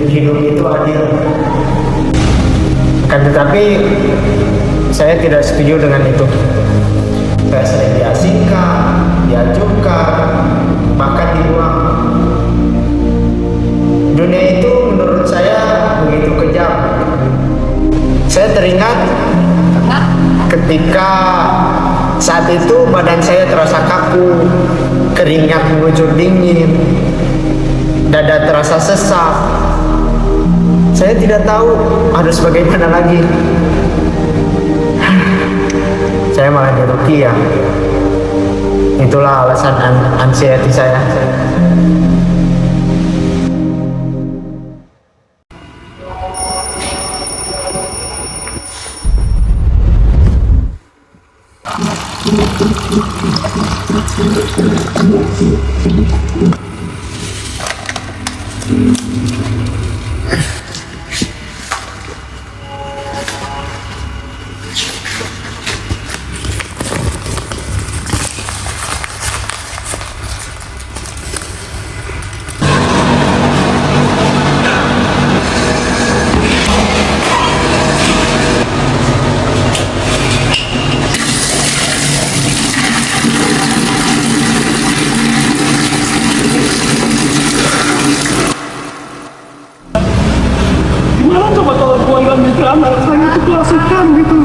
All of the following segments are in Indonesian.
hidup itu adil. Kan tetapi saya tidak setuju dengan itu. Saya sering diasingkan, diajukan, bahkan dibuang. Dunia itu menurut saya begitu kejam. Saya teringat ketika saat itu badan saya terasa kaku, keringat mengucur dingin, dada terasa sesak. Saya tidak tahu harus bagaimana lagi. Saya malah diruqyah. Itulah alasan anxiety saya. Gimana coba kalau gua nggak mikir anak saya itu kelasikan gitu.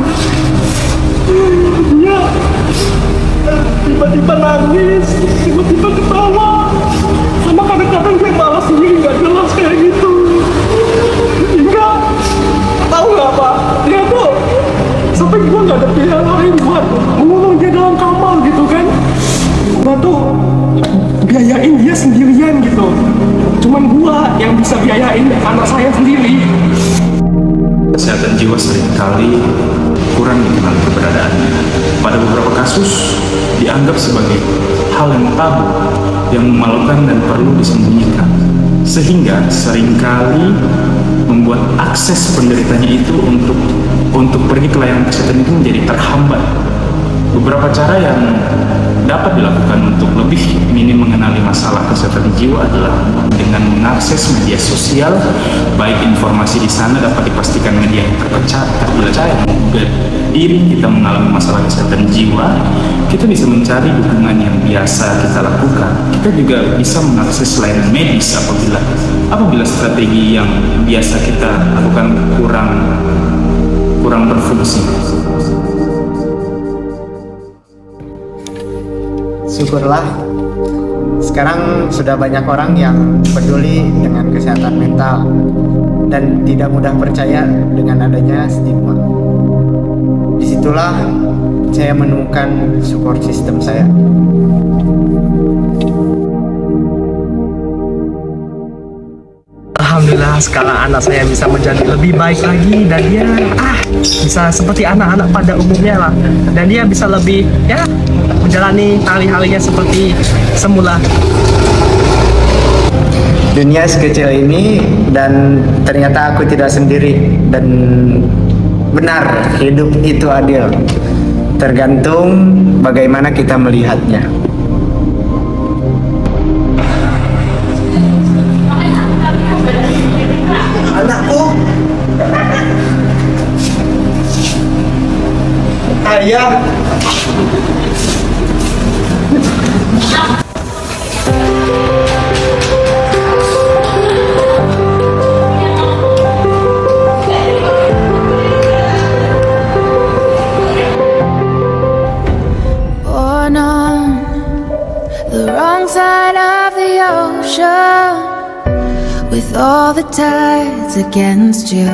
Dia tiba-tiba nangis, tiba-tiba ketawa, sama kadang-kadang dia malas sendiri nggak jelas kayak gitu. Hingga tahu nggak Pak, dia tuh sampai gua nggak ada pilihan lain buat mengurung dia dalam kamar gitu kan. Gua tuh biayain dia sendirian gitu. Cuman gua yang bisa biayain anak saya sendiri. Kesehatan jiwa seringkali kurang dikenal keberadaannya. Pada beberapa kasus dianggap sebagai hal yang tabu, yang memalukan dan perlu disembunyikan, sehingga seringkali membuat akses penderitanya itu untuk pergi ke layanan kesehatan itu menjadi terhambat. Beberapa cara yang dapat dilakukan untuk lebih minim mengenali masalah kesehatan jiwa adalah dengan mengakses media sosial, baik informasi di sana dapat dipastikan media yang terpercaya. Jika diri kita mengalami masalah kesehatan jiwa, kita bisa mencari dukungan yang biasa kita lakukan. Kita juga bisa mengakses layanan medis apabila strategi yang biasa kita lakukan kurang berfungsi. Syukurlah sekarang sudah banyak orang yang peduli dengan kesehatan mental dan tidak mudah percaya dengan adanya stigma. Disitulah saya menemukan support system saya. Alhamdulillah sekarang anak saya bisa menjadi lebih baik lagi dan dia bisa seperti anak-anak pada umumnya lah, dan dia bisa lebih menjalani hari-harinya seperti semula. Dunia sekecil ini dan ternyata aku tidak sendiri, dan benar hidup itu adil, tergantung bagaimana kita melihatnya. Anakku, ayah. Born on the wrong side of the ocean, with all the tides against you.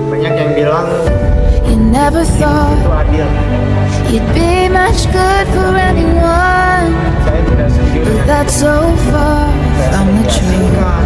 Banyak yang bilang You never thought itu adil. you'd be much good for anyone, Saya tidak setuju. but that's so far Saya from sering the truth. diasingkan,